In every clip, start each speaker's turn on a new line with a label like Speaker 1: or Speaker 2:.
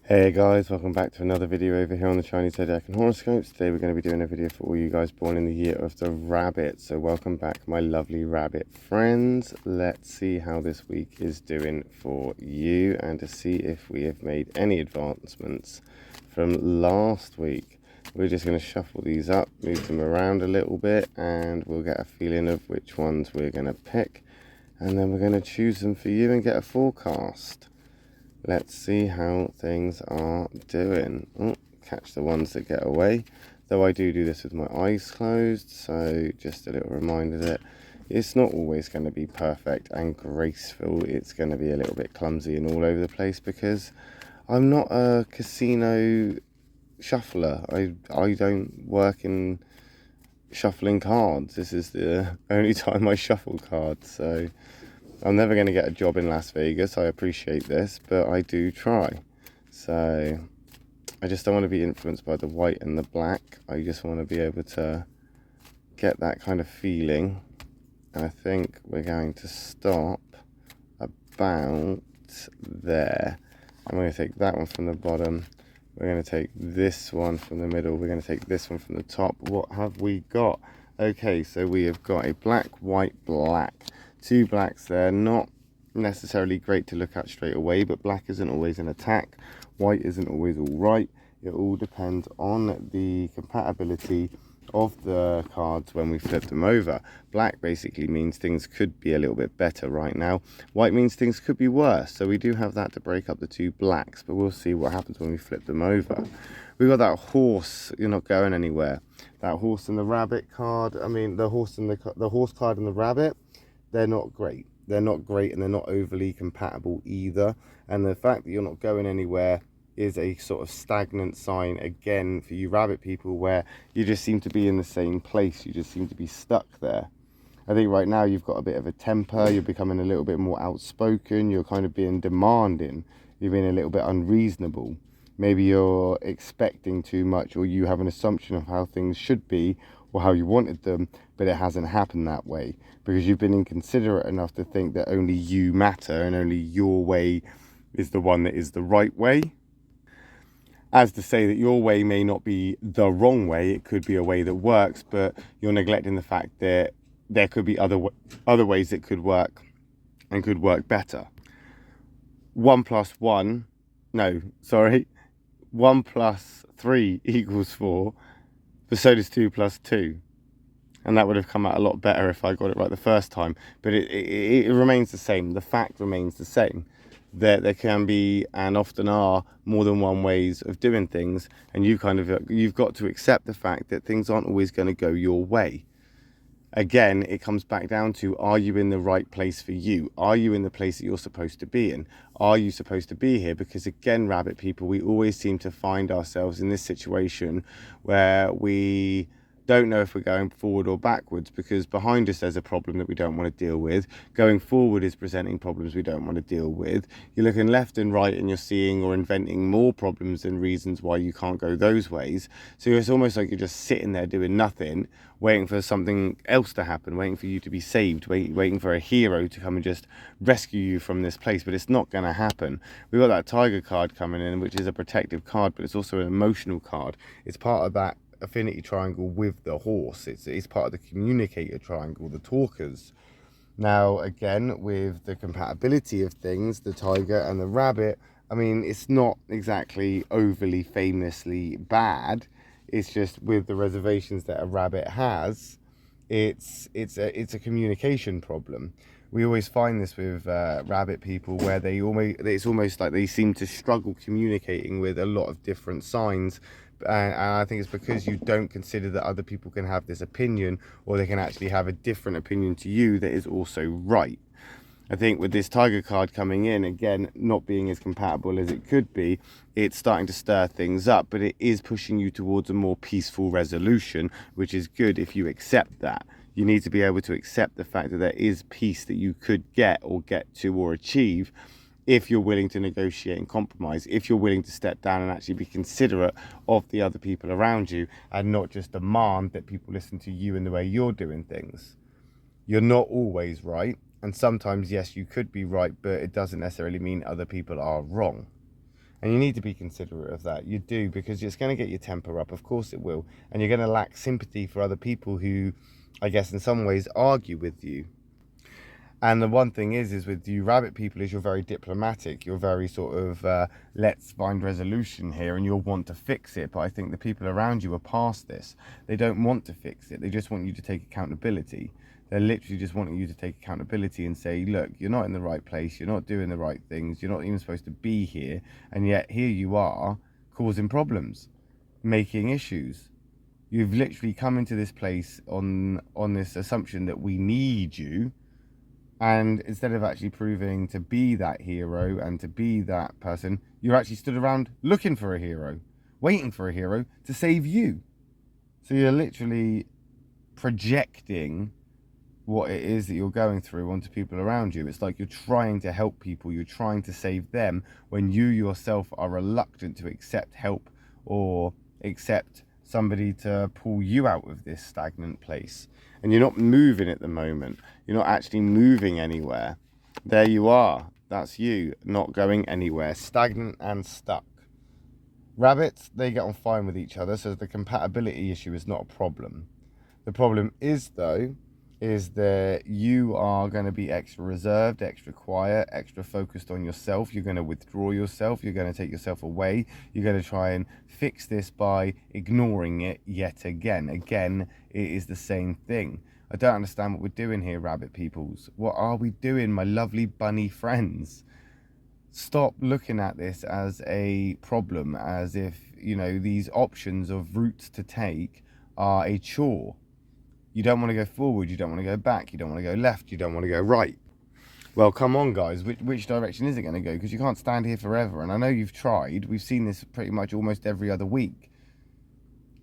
Speaker 1: Hey guys, welcome back to another video over here on the Chinese Zodiac and Horoscopes. Today we're going to be doing a video for all you guys born in the year of the rabbit. So welcome back my lovely rabbit friends. Let's see how this week is doing for you and to see if we have made any advancements from last week. We're just going to shuffle these up, move them around a little bit, and we'll get a feeling of which ones we're going to pick. And then we're going to choose them for you and get a forecast. Let's see how things are doing. Oh, catch the ones that get away. Though I do this with my eyes closed, so just a little reminder that it's not always going to be perfect and graceful. It's going to be a little bit clumsy and all over the place because I'm not a casino shuffler. I don't work in shuffling cards. This is the only time I shuffle cards, so I'm never going to get a job in Las Vegas. I appreciate this, but I do try. So I just don't want to be influenced by the white and the black. I just want to be able to get that kind of feeling. And I think we're going to stop about there. I'm going to take that one from the bottom. We're going to take this one from the middle. We're going to take this one from the top. What have we got? Okay, so we have got a black, white, black. Two blacks there, not necessarily great to look at straight away, but black isn't always an attack, white isn't always all right. It all depends on the compatibility of the cards when we flip them over. Black basically means things could be a little bit better right now. White means things could be worse, so we do have that to break up the two blacks, but we'll see what happens when we flip them over. We've got that horse, you're not going anywhere. That horse and the rabbit card, I mean the horse card and the rabbit, they're not great. They're not great and they're not overly compatible either. And the fact that you're not going anywhere is a sort of stagnant sign again for you rabbit people, where you just seem to be in the same place. You just seem to be stuck there. I think right now you've got a bit of a temper. You're becoming a little bit more outspoken. You're kind of being demanding. You're being a little bit unreasonable. Maybe you're expecting too much, or you have an assumption of how things should be or how you wanted them, but it hasn't happened that way because you've been inconsiderate enough to think that only you matter and only your way is the one that is the right way. As to say that your way may not be the wrong way, it could be a way that works, but you're neglecting the fact that there could be other ways that could work and could work better. 1 plus 1 + 3 equals 4, but so does 2 plus 2. And that would have come out a lot better if I got it right the first time. But it remains the same. The fact remains the same. That there can be, and often are, more than one ways of doing things. And you've got to accept the fact that things aren't always going to go your way. Again, it comes back down to, are you in the right place for you? Are you in the place that you're supposed to be in? Are you supposed to be here? Because again, rabbit people, we always seem to find ourselves in this situation where we don't know if we're going forward or backwards, because behind us there's a problem that we don't want to deal with. Going forward is presenting problems we don't want to deal with. You're looking left and right and you're seeing or inventing more problems and reasons why you can't go those ways. So it's almost like you're just sitting there doing nothing, waiting for something else to happen, waiting for you to be saved, waiting for a hero to come and just rescue you from this place. But it's not going to happen. We've got that tiger card coming in, which is a protective card, but it's also an emotional card. It's part of that affinity triangle with the horse. It's part of the communicator triangle, the talkers. Now again, with the compatibility of things, the tiger and the rabbit, I mean, it's not exactly overly famously bad. It's just with the reservations that a rabbit has, it's a communication problem. We always find this with rabbit people, where it's almost like they seem to struggle communicating with a lot of different signs. And I think it's because you don't consider that other people can have this opinion, or they can actually have a different opinion to you that is also right. I think with this tiger card coming in, again, not being as compatible as it could be, it's starting to stir things up, but it is pushing you towards a more peaceful resolution, which is good if you accept that. You need to be able to accept the fact that there is peace that you could get to or achieve, if you're willing to negotiate and compromise, if you're willing to step down and actually be considerate of the other people around you and not just demand that people listen to you and the way you're doing things. You're not always right, and sometimes, yes, you could be right, but it doesn't necessarily mean other people are wrong. And you need to be considerate of that. You do, because it's going to get your temper up. Of course it will. And you're going to lack sympathy for other people who, I guess, in some ways argue with you. And the one thing is with you rabbit people, is you're very diplomatic. You're very sort of, let's find resolution here, and you'll want to fix it. But I think the people around you are past this. They don't want to fix it. They just want you to take accountability. They're literally just wanting you to take accountability and say, look, you're not in the right place. You're not doing the right things. You're not even supposed to be here. And yet here you are causing problems, making issues. You've literally come into this place on this assumption that we need you. And instead of actually proving to be that hero and to be that person, you're actually stood around looking for a hero, waiting for a hero to save you. So you're literally projecting what it is that you're going through onto people around you. It's like you're trying to help people, you're trying to save them, when you yourself are reluctant to accept help or accept somebody to pull you out of this stagnant place. And you're not moving at the moment. You're not actually moving anywhere. There you are. That's you, not going anywhere, stagnant and stuck. Rabbits, they get on fine with each other, so the compatibility issue is not a problem. The problem is, though, is that you are going to be extra reserved, extra quiet, extra focused on yourself. You're going to withdraw yourself. You're going to take yourself away. You're going to try and fix this by ignoring it yet again. Again, it is the same thing. I don't understand what we're doing here, rabbit peoples. What are we doing, my lovely bunny friends? Stop looking at this as a problem, as if, you know, these options of routes to take are a chore. You don't want to go forward, you don't want to go back, you don't want to go left, you don't want to go right. Well, come on, guys, which direction is it going to go? Because you can't stand here forever. And I know you've tried. We've seen this pretty much almost every other week.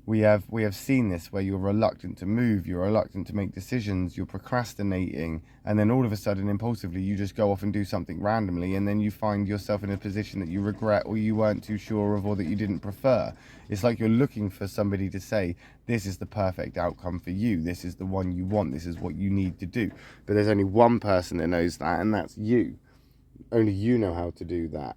Speaker 1: We have seen this where you're reluctant to move, you're reluctant to make decisions, you're procrastinating, and then all of a sudden, impulsively, you just go off and do something randomly, and then you find yourself in a position that you regret or you weren't too sure of or that you didn't prefer. It's like you're looking for somebody to say, this is the perfect outcome for you, this is the one you want, this is what you need to do. But there's only one person that knows that, and that's you. Only you know how to do that.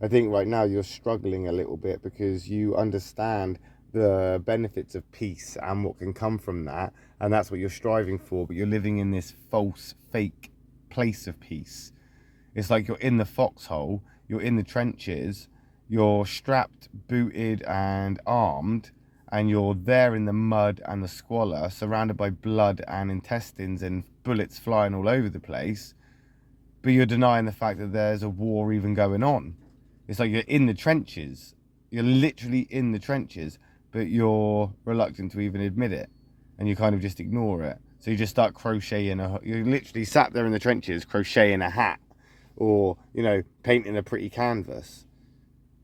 Speaker 1: I think right now you're struggling a little bit because you understand the benefits of peace and what can come from that, and that's what you're striving for, but you're living in this false, fake place of peace. It's like you're in the foxhole, you're in the trenches, you're strapped, booted and armed, and you're there in the mud and the squalor, surrounded by blood and intestines and bullets flying all over the place, but you're denying the fact that there's a war even going on. It's like you're in the trenches, you're literally in the trenches, but you're reluctant to even admit it, and you kind of just ignore it. So you just start crocheting you're literally sat there in the trenches crocheting a hat, or, you know, painting a pretty canvas,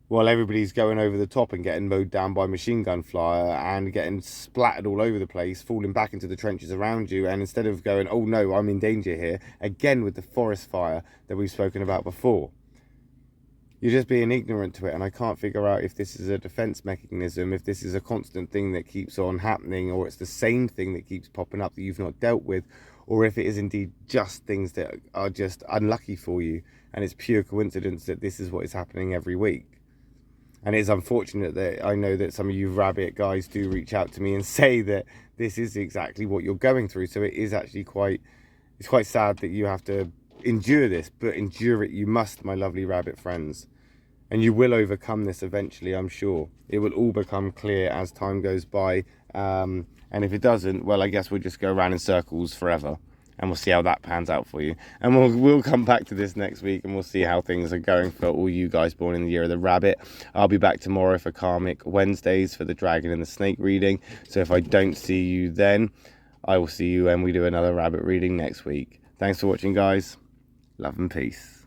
Speaker 1: while everybody's going over the top and getting mowed down by machine gun fire and getting splattered all over the place, falling back into the trenches around you. And instead of going, oh no, I'm in danger here, again with the forest fire that we've spoken about before, you're just being ignorant to it. And I can't figure out if this is a defense mechanism, if this is a constant thing that keeps on happening, or it's the same thing that keeps popping up that you've not dealt with, or if it is indeed just things that are just unlucky for you, and it's pure coincidence that this is what is happening every week. And it's unfortunate that I know that some of you rabbit guys do reach out to me and say that this is exactly what you're going through. So it is actually quite sad that you have to endure this, but endure it you must, my lovely rabbit friends. And you will overcome this eventually, I'm sure. It will all become clear as time goes by. And if it doesn't, well, I guess we'll just go around in circles forever. And we'll see how that pans out for you. And we'll come back to this next week, and we'll see how things are going for all you guys born in the year of the rabbit. I'll be back tomorrow for Karmic Wednesdays for the dragon and the snake reading. So if I don't see you then, I will see you when we do another rabbit reading next week. Thanks for watching, guys. Love and peace.